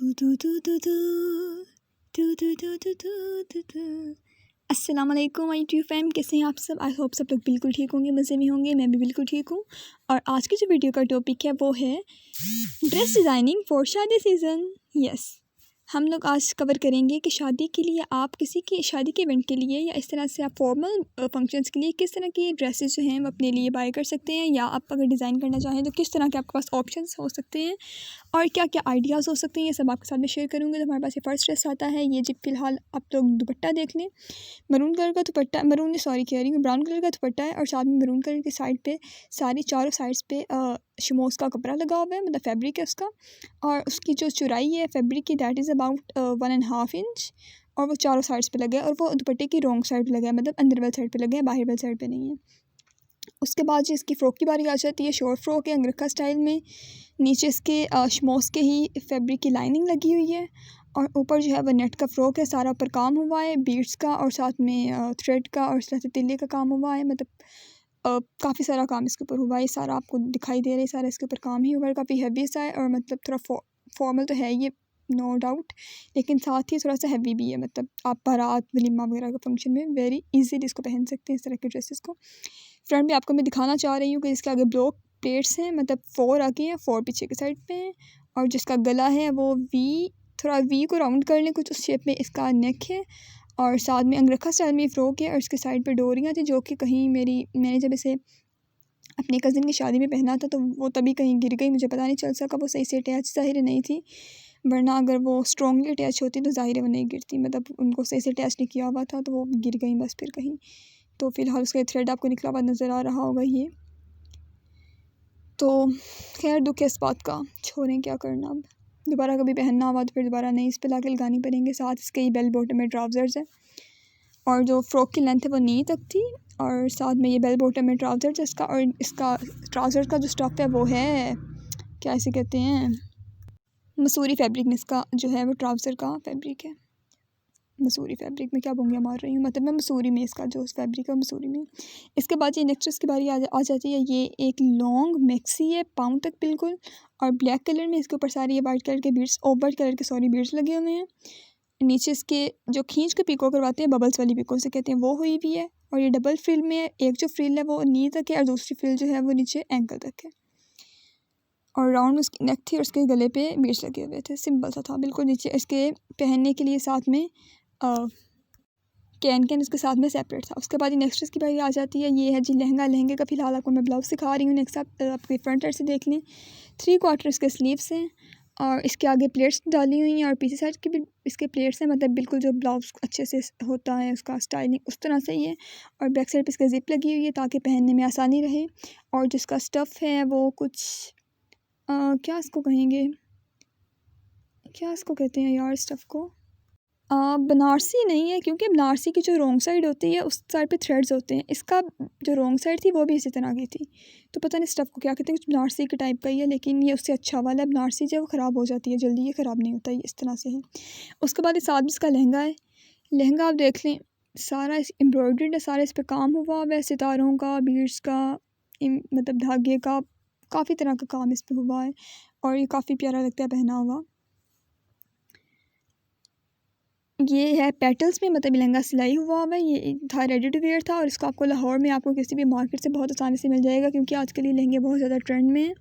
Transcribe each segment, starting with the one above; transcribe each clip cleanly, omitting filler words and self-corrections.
अस्सलाम वालेकुम my true fam, कैसे हैं आप सब। आई होप सब लोग बिल्कुल ठीक होंगे, मज़े में होंगे। मैं भी बिल्कुल ठीक हूँ। और आज की जो वीडियो का टॉपिक है वो है ड्रेस डिज़ाइनिंग फॉर शादी सीज़न। यस, हम लोग आज कवर करेंगे कि शादी के लिए आप किसी की शादी के इवेंट के लिए या इस तरह से आप फॉर्मल फंक्शंस के लिए किस तरह की ड्रेसेस जो हैं वो अपने लिए बाय कर सकते हैं, या आप अगर डिज़ाइन करना चाहें तो किस तरह के आपके पास ऑप्शंस हो सकते हैं और क्या क्या आइडियाज़ हो सकते हैं। ये सब आपके साथ में शेयर करूँगी। तो हमारे पास ये फर्स्ट ड्रेस आता है। ये जी फ़िलहाल आप लोग दुपट्टा देख लें। मरून कलर का दुपट्टा, मरून सॉरी कह रही हूँ, ब्राउन कलर का दुपट्टा है और साथ में मरून कलर की साइड पे सारी चारों साइड्स पे शमोस का कपड़ा लगा हुआ है, मतलब फैब्रिक है उसका। और उसकी जो चौड़ाई है फैब्रिक की दैट इज़ अबाउट 1.5 इंच, और वो चारों साइड्स पे लगा है। और वो दुपट्टे की रॉन्ग साइड पे लगा है, मतलब अंदर वाली साइड पे लगा है, बाहर वाली साइड पे नहीं है। उसके बाद जो इसकी फ़्रॉक की बारी आ जाती है, शॉर्ट फ्रॉक है अंगरखा स्टाइल में। नीचे इसके शमोस के ही फैब्रिक की लाइनिंग लगी हुई है और ऊपर जो है वह नेट का फ़्रॉक है। सारा ऊपर काम हुआ है बीड्स का और साथ में थ्रेड का और इस तरह से तिल्ले का काम हुआ है। मतलब काफ़ी सारा काम इसके ऊपर हुआ है। सारा आपको दिखाई दे रहा है, सारा इसके ऊपर काम ही हुआ है। काफ़ी हैवी सा है और मतलब थोड़ा फॉर्मल तो है ये, नो डाउट, लेकिन साथ ही थोड़ा सा हैवी भी है। मतलब आप बारात वलीमा वगैरह का फंक्शन में वेरी इजीली इसको पहन सकते हैं, इस तरह के ड्रेसेस को। फ्रंट में आपको मैं दिखाना चाह रही हूँ कि इसके आगे ब्लॉक प्लेट्स हैं, मतलब 4 आगे हैं, 4 पीछे के साइड पे हैं। और जिसका गला है वो थोड़ा वी को राउंड कर लें कुछ उस शेप में इसका नेक है। और साथ में अंगरखा स्टाइल में फ़्रॉक है और इसके साइड पे डोरियाँ थी, जो कि कहीं मैंने जब इसे अपनी कज़न की शादी में पहना था तो वो तभी कहीं गिर गई, मुझे पता नहीं चल सका। वो सही से अटैच ज़ाहिर नहीं थी, वरना अगर वो स्ट्रॉन्गली अटैच होती तो ज़ाहिर वो नहीं गिरती। मतलब उनको सही से अटैच नहीं किया हुआ था तो वो गिर गई बस फिर कहीं। तो फ़िलहाल उसका थ्रेड आपको निकला हुआ नज़र आ रहा होगा ये। तो खैर दुख है इस बात का, छोड़ें, क्या करना। अब दोबारा कभी पहनना हुआ तो फिर दोबारा नहीं इस पर लाके लगानी पड़ेंगे। साथ इसके ही बेल बॉटम में ट्राउज़र्स है और जो फ़्रॉक की लेंथ है वो नी तक थी। और साथ में ये बेल बॉटम में ट्राउज़र्स है इसका। और इसका ट्राउज़र का जो स्टफ़ है वो है, क्या इसे कहते हैं, मसूरी फैब्रिक में इसका जो है वो ट्राउज़र का फैब्रिक है। मसूरी फैब्रिक में क्या बोंगियाँ मार रही हूँ, मतलब मैं मसूरी में इसका जो फैब्रिक है मसूरी में। इसके बाद ये नेक्स्ट ड्रेस की बारी आ जाती है। ये एक लॉन्ग मैक्सी है, पाँव तक बिल्कुल, और ब्लैक कलर में। इसके ऊपर सारे ये वाइट कलर के बीड्स, वाइट कलर के सॉरी बीड्स लगे हुए हैं। नीचे इसके जो खींच के पिको करवाते हैं, बबल्स वाली पिको से कहते हैं, वो हुई भी है। और ये डबल फ्रिल में है, एक जो फ्रिल है वो नी तक है और दूसरी फ्रिल जो है वो नीचे एंकल तक है। और राउंड में उसकी नेक थी और उसके गले पे बीड्स लगे हुए थे, सिंपल सा था बिल्कुल। नीचे इसके पहनने के लिए साथ में कैन उसके साथ में सेपरेट था। उसके बाद नेक्स्ट ड्रेस की बारी आ जाती है। ये है जी लहंगा। लहंगे का फ़िलहाल आपको मैं ब्लाउज सिखा रही हूँ। नेक्स्ट आप आपके फ्रंट साइड से देख लें, 3/4 इसके स्लीव्स हैं और इसके आगे प्लेट्स डाली हुई हैं और पीछे साइड की भी इसके प्लेट्स हैं, मतलब बिल्कुल जो ब्लाउज अच्छे से होता है उसका स्टाइलिंग उस तरह से ही है। और बैक साइड पर इसका जिप लगी हुई है ताकि पहनने में आसानी रहे। और जिसका स्टफ़ है वो कुछ क्या इसको कहेंगे, क्या इसको कहते हैं यार स्टफ़ को, बनारसी नहीं है, क्योंकि बनारसी की जो रॉन्ग साइड होती है उस साइड पे थ्रेड्स होते हैं। इसका जो रॉन्ग साइड थी वो भी इसी तरह की थी, तो पता नहीं स्टफ़ को क्या कहते हैं, कुछ बनारसी के टाइप का ही है। लेकिन ये उससे अच्छा वाला है। बनारसी जो है वो ख़राब हो जाती है जल्दी, ये ख़राब नहीं होता, ये इस तरह से है। उसके बाद इस आदमी इसका लहंगा है। लहंगा आप देख लें, सारा एम्ब्रॉयड्रीड है, सारा इस पर काम हुआ है, सितारों का, बीड्स का, मतलब धागे का, काफ़ी तरह का काम इस पर हुआ है और ये काफ़ी प्यारा लगता है पहना हुआ। ये है पेटल्स में, मतलब लहंगा सिलाई हुआ है। ये था रेडी टू वेयर था और इसको आपको लाहौर में आपको किसी भी मार्केट से बहुत आसानी से मिल जाएगा, क्योंकि आजकल ये लहंगे बहुत ज़्यादा ट्रेंड में हैं।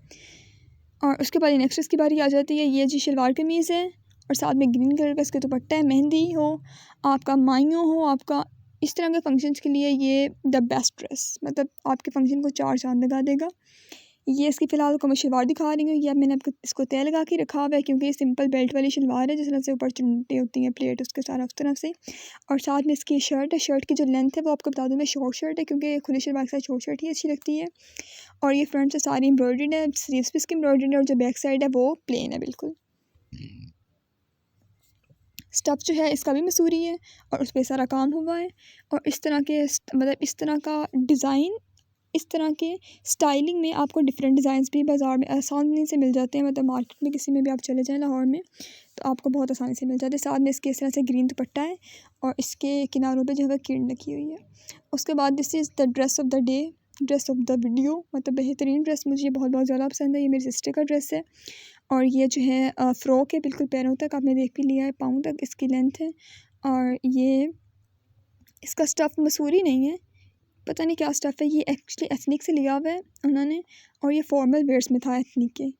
और उसके बाद नेक्स्ट इसकी बारी आ जाती है। ये जी शलवार कमीज़ है और साथ में ग्रीन कलर का इसका दुपट्टा है। मेहंदी हो, आपका माइयों हो, आपका इस तरह के फंक्शंस के लिए ये द बेस्ट ड्रेस, मतलब आपके फंक्शन को 4 चाँद लगा देगा। ये इसकी फ़िलहाल को मैं शलवार दिखा रही हूँ। ये अब मैंने आपको इसको तय लगा के रखा हुआ है, क्योंकि ये सिंपल बेल्ट वाली शलवार है, जिस तरह से ऊपर चुन्नटें होती हैं प्लेट उसके सारा उस तरफ से। और साथ में इसकी शर्ट है। शर्ट की जो लेंथ है वो आपको बता दूँ मैं, शॉर्ट शर्ट है, क्योंकि खुली शलवार के साथ शॉर्ट शर्ट ही अच्छी लगती है। और ये फ्रंट से सारी एम्ब्रॉयडर्ड है, स्लीव्स भी इसकी एम्ब्रॉयडर्ड है और जो बैक साइड है वो प्लेन है बिल्कुल। स्टफ़ जो है इसका भी मसूरी है और उस पर सारा काम हुआ है। और इस तरह के मतलब इस तरह का डिज़ाइन, इस तरह के स्टाइलिंग में आपको डिफरेंट डिज़ाइंस भी बाज़ार में आसानी से मिल जाते हैं। मतलब मार्केट में किसी में भी आप चले जाएं लाहौर में तो आपको बहुत आसानी से मिल जाते हैं। साथ में इसके इस तरह से ग्रीन दुपट्टा है और इसके किनारों पे जो है किरण लगी हुई है। उसके बाद this is the dress of the day, dress of the video, मतलब बेहतरीन ड्रेस, मुझे बहुत बहुत ज़्यादा पसंद है। ये मेरी सिस्टर का ड्रेस है और ये जो है फ़्रॉक है बिल्कुल पैरों तक, आपने देख भी लिया है, पाँव तक इसकी लेंथ है। और ये इसका स्टफ़ मसूरी नहीं है, पता नहीं क्या स्टफ़ है, ये एक्चुअली एथनिक से लिया हुआ है उन्होंने, और ये फॉर्मल वेयर्स में था एथनिक के।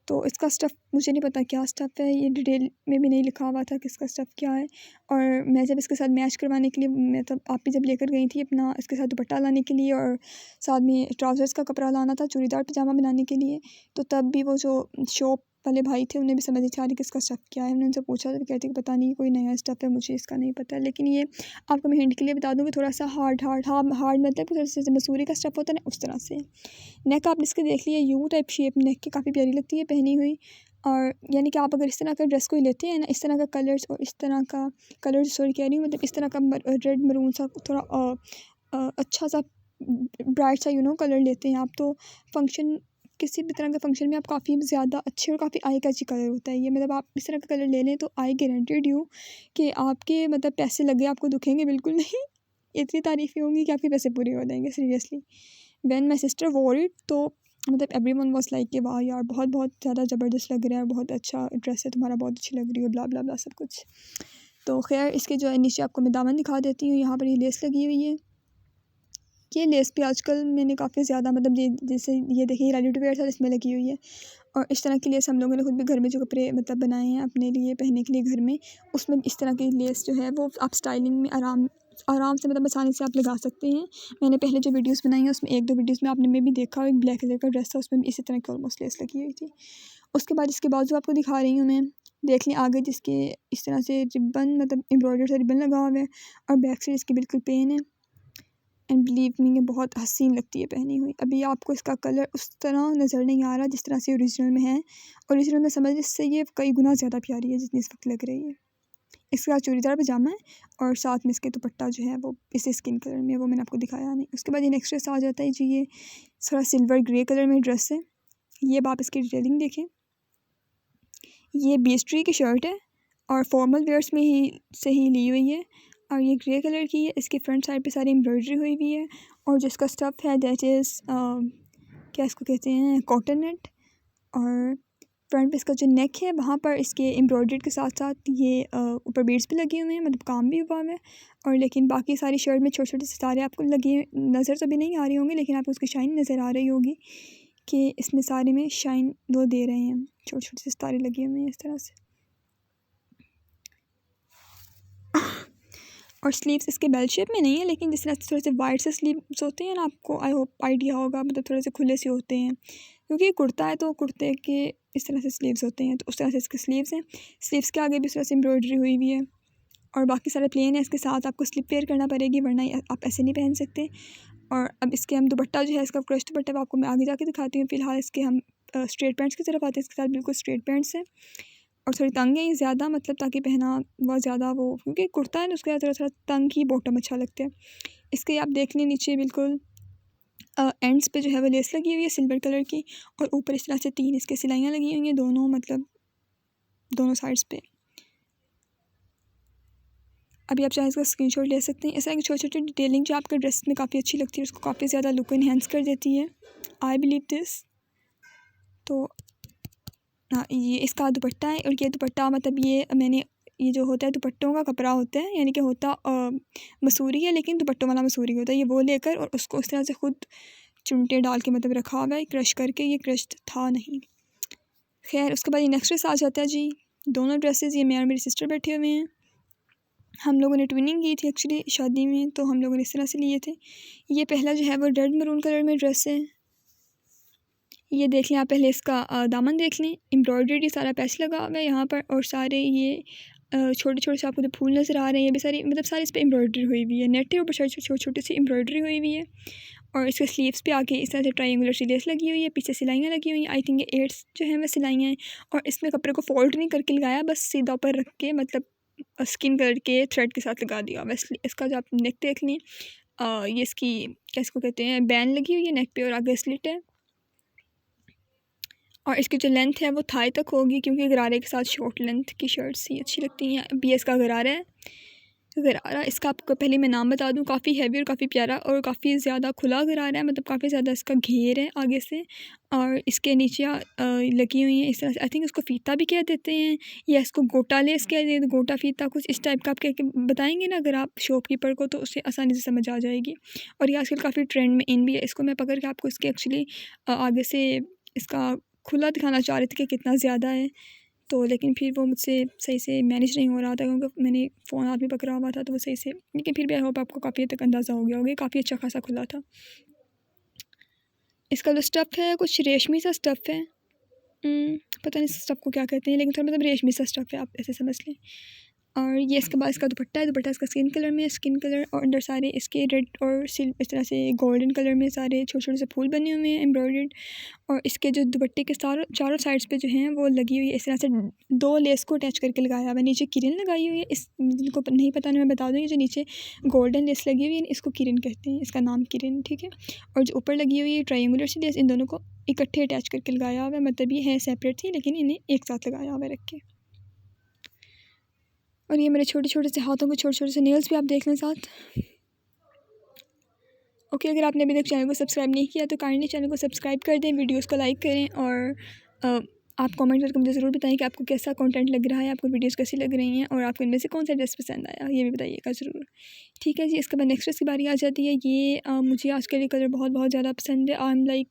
तो इसका स्टफ़ मुझे नहीं पता क्या स्टफ़ है, ये डिटेल में भी नहीं लिखा हुआ था कि इसका स्टफ़ क्या है। और मैं जब इसके साथ मैच करवाने के लिए, मैं तब आप भी जब लेकर गई थी अपना इसके साथ दुपट्टा लाने के लिए और साथ में ट्राउज़र्स का कपड़ा लाना था चूड़ीदार पजामा बनाने के लिए, तो तब भी वो जो शॉप वाले भाई थे उन्हें भी समझ नहीं आ रही कि इसका स्टफ़ क्या है। मैंने उनसे पूछा तो कहते कि पता नहीं कोई नया स्टफ़ है, मुझे इसका नहीं पता। लेकिन ये आपको मैं हिंट के लिए बता दूँ कि थोड़ा सा हार्ड मतलब थोड़ा सा मसूरी का स्टफ़ होता है ना, उस तरह से। नेक आपने इसके देख लिया, यू टाइप शेप नेक की काफ़ी प्यारी लगती है पहनी हुई। और यानी कि आप अगर इस तरह का ड्रेस कोई लेते हैं ना, इस तरह का कलर्स और इस तरह का कलर्स सॉरी कह रही हूँ, मतलब इस तरह का रेड मरून सा थोड़ा अच्छा सा ब्राइट सा कलर लेते हैं आप, तो फंक्शन किसी भी तरह के फंक्शन में आप काफ़ी ज़्यादा अच्छे और काफ़ी आई कैची कलर होता है ये। मतलब आप इस तरह का कलर ले लें तो आई गारंटेड यू कि आपके मतलब पैसे लगे आपको दुखेंगे बिल्कुल नहीं। इतनी तारीफ़ें होंगी कि आपके पैसे पूरे हो जाएंगे सीरियसली। व्हेन माई सिस्टर वोर इट, तो मतलब एवरीवन वाज लाइक कि वाह यार बहुत बहुत ज़्यादा ज़बरदस्त लग रहा है, बहुत अच्छा ड्रेस है तुम्हारा, बहुत अच्छी लग रही है, ब्ला ब्ला ब्ला सब कुछ। तो खैर इसके जो है नीचे आपको मैं दामन दिखा देती हूँ, यहाँ पर ये लेस लगी हुई है। ये लेस भी आजकल मैंने काफ़ी ज़्यादा मतलब ये जैसे ये देखिए रेडी टू वेयर सर इसमें लगी हुई है। और इस तरह की लेस हम लोगों ने खुद भी घर में जो कपड़े मतलब बनाए हैं अपने लिए पहनने के लिए घर में, उसमें इस तरह की लेस जो है वो आप स्टाइलिंग में आराम से मतलब आसानी से आप लगा सकते हैं। मैंने पहले जो वीडियोस बनाई हैं उसमें एक दो वीडियोस में आपने में भी देखा, एक ब्लैक कलर का ड्रेस था उसमें भी इसी तरह की ऑलमोस्ट लेस लगी हुई थी। उसके बाद इसके बाजू आपको दिखा रही हूँ मैं, देख लें आगे जिसके इस तरह से रिबन मतलब एम्ब्रॉयडरी से रिबन लगा हुआ है, और बैक साइड इसकी बिल्कुल प्लेन है। एंड बिलीव मी ये बहुत हसीन लगती है पहनी हुई। अभी आपको इसका कलर उस तरह नज़र नहीं आ रहा जिस तरह से ओरिजिनल में है, ओरिजिनल में समझ इससे ये कई गुना ज़्यादा प्यारी है जितनी इस वक्त लग रही है। इसका चूड़ीदार पजामा है और साथ में इसके दुपट्टा जो है वो इस स्किन कलर में, वो मैंने आपको दिखाया नहीं। उसके बाद ये नेक्स्ट ड्रेस आ जाता है जी, ये थोड़ा सिल्वर ग्रे कलर में ड्रेस है। ये आप इसकी डिटेलिंग देखें, ये बेस्ट्री की शर्ट है और फॉर्मल वेयर्स में ही से ही ली हुई है, और ये ग्रे कलर की है। इसकी फ्रंट साइड पे सारी एम्ब्रॉयडरी हुई हुई है, और जिसका स्टफ़ है दैट इज़ क्या इसको कहते हैं, कॉटन नेट। और फ्रंट पे इसका जो नेक है वहाँ पर इसके एम्ब्रॉयडरी के साथ साथ ये ऊपर बीड्स भी लगे हुए हैं, मतलब काम भी हुआ है। और लेकिन बाकी सारी शर्ट में छोटे छोटे सितारे आपको लगे नज़र तो भी नहीं आ रही होंगी, लेकिन आपको उसकी शाइन नज़र आ रही होगी कि इसमें सारे में शाइन वो दे रहे हैं, छोटे छोटे सितारे लगे हुए हैं इस तरह से। और स्लीव्स इसके बेल शेप में नहीं है, लेकिन जिस तरह से थोड़े से वाइड से स्लीव्स होते हैं ना, आपको आई होप आइडिया होगा, मतलब थोड़े से खुले से होते हैं क्योंकि ये कुर्ता है तो कुर्ते के इस तरह से स्लीव्स होते हैं, तो उस तरह से इसके स्लीव्स हैं। स्लीव्स के आगे भी इस तरह से एम्ब्रॉयडरी हुई हुई है, और बाकी सारे प्लेन है। इसके साथ आपको स्लिप वेयर करना पड़ेगी, वरना आप ऐसे नहीं पहन सकते। और अब इसके हम दुपट्टा जो है इसका क्रश दुपट्टा वो आपको मैं आगे जाके दिखाती हूँ। फ़िलहाल इसके हम स्ट्रेट पैंट्स की तरफ आते हैं। इसके साथ बिल्कुल स्ट्रेट पैंट्स हैं और थोड़ी तंग है ये ज़्यादा, मतलब ताकि पहना बहुत ज़्यादा वो, क्योंकि कुर्ता है ना उसके थोड़ा थोड़ा तंग ही बॉटम अच्छा लगता है। इसके आप देख लें नीचे बिल्कुल एंड्स पे जो है वो लेस लगी हुई है सिल्वर कलर की, और ऊपर इस तरह से 3 इसके सिलाइयाँ लगी हुई हैं दोनों, मतलब दोनों साइड्स पे। अभी आप चाहे इसका स्क्रीनशॉट ले सकते हैं। ऐसा है कि छोटी छोटी डिटेलिंग जो आपके ड्रेस में काफ़ी अच्छी लगती है, उसको काफ़ी ज़्यादा लुक इन्हेंस कर देती है, आई बिलीव दिस। तो हाँ, ये इसका दुपट्टा है, और ये दुपट्टा मतलब ये जो होता है दुपट्टों का कपड़ा होता है, यानी कि होता मसूरी है लेकिन दुपट्टों वाला मसूरी होता है, ये वो लेकर और उसको उस तरह से खुद चुनटे डाल के मतलब रखा हुआ है क्रश करके, ये क्रश था नहीं। खैर उसके बाद ये नेक्स्ट ड्रेस आ जाता है जी, दोनों ड्रेसेस, ये मैं और मेरी सिस्टर बैठे हुए हैं। हम लोगों ने ट्विनिंग की थी एक्चुअली शादी में, तो हम लोगों ने इस तरह से लिए थे। ये पहला जो है वो रेड मरून कलर में ड्रेस है। ये देख लें आप, पहले इसका दामन देख लें, एम्ब्रॉयडरी सारा पैच लगा हुआ है यहाँ पर, और सारे ये छोटे छोटे से आपको जो फूल नज़र आ रहे हैं ये भी सारी मतलब सारे इस पर एम्ब्रॉयडरी हुई हुई है, नेट है ऊपर छोटी छोटी सी एम्ब्रॉयडरी हुई हुई है। और इसके स्लीव्स पे आके इस तरह से ट्रायंगुलर सी लेस लगी हुई है, पीछे सिलाइयाँ लगी हुई हैं, आई थिंक ये 8 जो है वह सिलाइयाँ हैं। और इसमें कपड़े को फोल्ड नहीं करके लगाया, बस सीधा ऊपर रख के मतलब स्किन कलर के थ्रेड के साथ लगा दिया। वैसे इसका जो आप नेक देख लें, ये इसकी क्या इसको कहते हैं, बैन लगी हुई है नेक पे और आगे स्लिट है। और इसकी जो लेंथ है वो थाई तक होगी, क्योंकि गरारे के साथ शॉर्ट लेंथ की शर्ट्स ही अच्छी लगती हैं। BS का गरारा है, गरारा। इसका आपको पहले मैं नाम बता दूं, काफ़ी हैवी और काफ़ी प्यारा और काफ़ी ज़्यादा खुला गरारा है, मतलब काफ़ी ज़्यादा इसका घेर है आगे से, और इसके नीचे लगी हुई हैं इस तरह से। आई थिंक इसको फ़ीता भी कह देते हैं, या इसको गोटा लेस कह देते हैं, गोटा फ़ीता कुछ इस टाइप का आप कह के बताएंगे ना अगर आप शॉपकीपर को, तो उसे आसानी से समझ आ जाएगी। और ये आजकल काफ़ी ट्रेंड में इन भी है। इसको मैं पकड़ के आपको इसके एक्चुअली आगे से इसका खुला दिखाना चाह रही थी कि कितना ज़्यादा है, तो लेकिन फिर वो मुझसे सही से मैनेज नहीं हो रहा था, क्योंकि मैंने फ़ोन हाथ में पकड़ा हुआ था, तो वो सही से, लेकिन फिर भी आई होप आपको काफ़ी हद तक अंदाज़ा हो गया होगा, काफ़ी अच्छा खासा खुला था। इसका जो स्टफ़ है कुछ रेशमी सा स्टफ़ है, पता नहीं स्टफ़ को क्या कहते हैं, लेकिन थोड़ा मतलब रेशमी सा स्टफ़ है, आप ऐसे समझ लें। और ये इसके बाद इसका दुपट्टा है, दुपट्टा इसका स्किन कलर में है, स्किन कलर और अंदर सारे इसके रेड और इस तरह से गोल्डन कलर में सारे छोटे छोटे से फूल बने हुए हैं एम्ब्रॉयडर्ड। और इसके जो दुपट्टे के चारों साइड्स पे जो हैं वो लगी हुई है इस तरह से, 2 लेस को अटैच करके लगाया हुआ है। नीचे किरण लगाई हुई है, इस जिनको नहीं पता मैं बता दूँ, ये जो नीचे गोल्डन लेस लगी हुई है इसको किरण कहते हैं, इसका नाम किरण, ठीक है। और जो ऊपर लगी हुई है ट्रायंगुलर सी लेस, इन दोनों को इकट्ठे अटैच करके लगाया हुआ है, मतलब ये है सेपरेट थी लेकिन इन्हें एक साथ लगाया हुआ है रख के। और ये मेरे छोटे छोटे से हाथों के छोटे छोटे से नेल्स भी आप देख लें साथ। ओके, अगर आपने अभी तक चैनल को सब्सक्राइब नहीं किया तो काइंडली चैनल को सब्सक्राइब कर दें, वीडियोस को लाइक करें, और आप कमेंट करके मुझे ज़रूर बताएं कि आपको कैसा कंटेंट लग रहा है, आपको वीडियोस कैसी लग रही हैं, और आपको इनमें से कौन सा ड्रेस पसंद आया, ये भी बताइएगा ज़रूर। ठीक है जी, इसके बाद नेक्स्ट ड्रेस की बारी आ जाती है। ये मुझे आजकल ये कलर बहुत बहुत ज़्यादा पसंद है। आई एम लाइक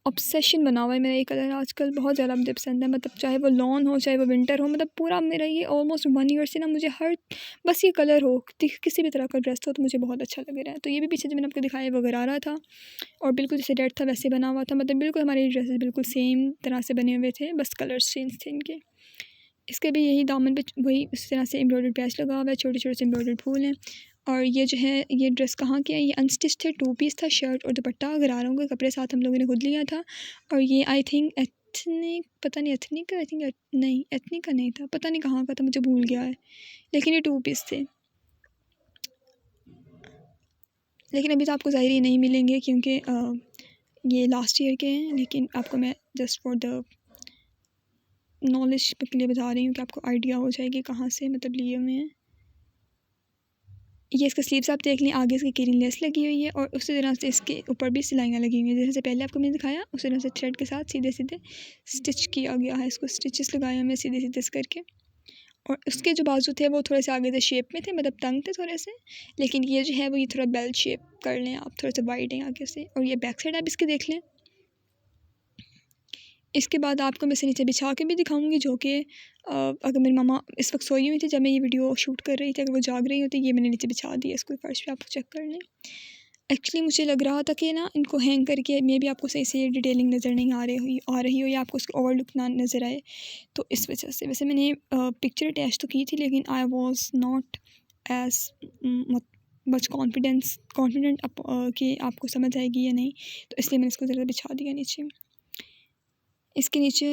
ऑब्सेशन बना हुआ है मेरा ये कलर आजकल, बहुत ज़्यादा मुझे पसंद है, मतलब चाहे वो लॉन हो चाहे वो विंटर हो, मतलब पूरा मेरा ये ऑलमोस्ट 1 ईयर से ना मुझे हर बस ये कलर हो, किसी भी तरह का ड्रेस हो तो मुझे बहुत अच्छा लग रहा है। तो ये भी पीछे जो मैंने आपको दिखाया वो गरारा था, और बिल्कुल जैसे रेड था वैसे बना हुआ था, मतलब बिल्कुल हमारे ड्रेसेस बिल्कुल सेम तरह से बने हुए थे, बस कलर्स चेंज थे इनके। इसके भी यही दामन पे वही इस तरह से एम्ब्रॉयडर्ड पैच लगा हुआ है, छोटे छोटे से एम्ब्रॉयडर्ड फूल हैं। और ये जो है ये ड्रेस कहाँ के है, ये अनस्टिच थे, 2 पीस था, शर्ट और दुपट्टा गरारों के कपड़े साथ हम लोगों ने खुद लिया था। और ये आई थिंक एथनिक, पता नहीं एथनिक का, आई थिंक नहीं एथनिक का नहीं था, पता नहीं कहाँ का था, मुझे भूल गया है, लेकिन ये 2 पीस थे। लेकिन अभी तो आपको ज़ाहिर ही नहीं मिलेंगे क्योंकि ये लास्ट ईयर के हैं, लेकिन आपको मैं जस्ट फॉर द नॉलेज के लिए बता रही हूँ कि आपको आइडिया हो जाएगी कहाँ से मतलब लिए हुए हैं। ये इसका स्लीव्स आप देख लें, आगे इसकी किरण लेस लगी हुई है, और उसी तरह से इसके ऊपर भी सिलाइयाँ लगी हुई हैं, जैसे पहले आपको मैंने दिखाया उसी तरह से थ्रेड के साथ सीधे सीधे स्टिच किया गया है, इसको स्टिचेस लगाए हुए सीधे सीधे करके। और उसके जो बाजू थे वो थोड़े से आगे से शेप में थे, मतलब तंग थे थोड़े से, लेकिन ये जो है वो ये थोड़ा बेल शेप कर लें आप, थोड़े से वाइड हैं आगे से। और ये बैक साइड आप इसके देख लें। इसके बाद आपको मैं इसे नीचे बिछा के भी दिखाऊंगी, जो कि अगर मेरी मामा इस वक्त सोई हुई थी जब मैं ये वीडियो शूट कर रही थी, अगर वो जाग रही होती, ये मैंने नीचे बिछा दिया इसको फर्श पे, आप चेक कर लें। एक्चुअली मुझे लग रहा था कि ना इनको हैंग करके मे भी आपको सही से डिटेलिंग नज़र नहीं आ रही हो या आपको उसकी ओवरलुक ना नज़र आए, तो इस वजह से। वैसे मैंने पिक्चर अटैच तो की थी, लेकिन I was not as much confident कि आपको समझ आएगी या नहीं, तो इसलिए मैंने इसको ज़रा बिछा दिया नीचे। इसके नीचे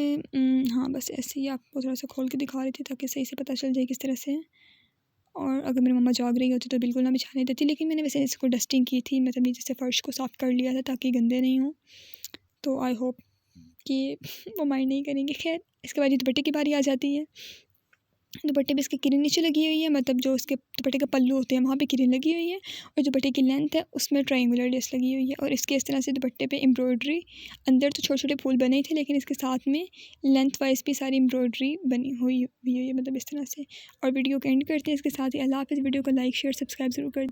हाँ बस ऐसे ही आपको थोड़ा सा खोल के दिखा रही थी ताकि सही से पता चल जाए किस तरह से है। और अगर मेरी मम्मा जाग रही होती तो बिल्कुल ना बिछाने देती, लेकिन मैंने वैसे इसको डस्टिंग की थी, मतलब नीचे से फ़र्श को साफ़ कर लिया था ताकि गंदे नहीं हों, तो आई होप कि वो माइंड नहीं करेंगे। खैर, इसके बाद ये दुपट्टे की बारी आ जाती है। दुपट्टे पे इसके किरण नीचे लगी हुई है, मतलब जो उसके दुपट्टे का पल्लू होते हैं वहाँ पे किरण लगी हुई है, और दुपट्टे की लेंथ है उसमें ट्रायंगुलर लेस लगी हुई है। और इसके इस तरह से दुपट्टे पे एम्ब्रॉयडरी, अंदर तो छोटे छोटे फूल बने ही थे, लेकिन इसके साथ में लेंथ वाइज भी सारी एम्ब्रॉयडरी बनी हुई है, मतलब इस तरह से। और वीडियो को एंड करते हैं इसके साथ ही। अल्लाह हाफ़िज़। वीडियो को लाइक शेयर सब्सक्राइब ज़रूर कर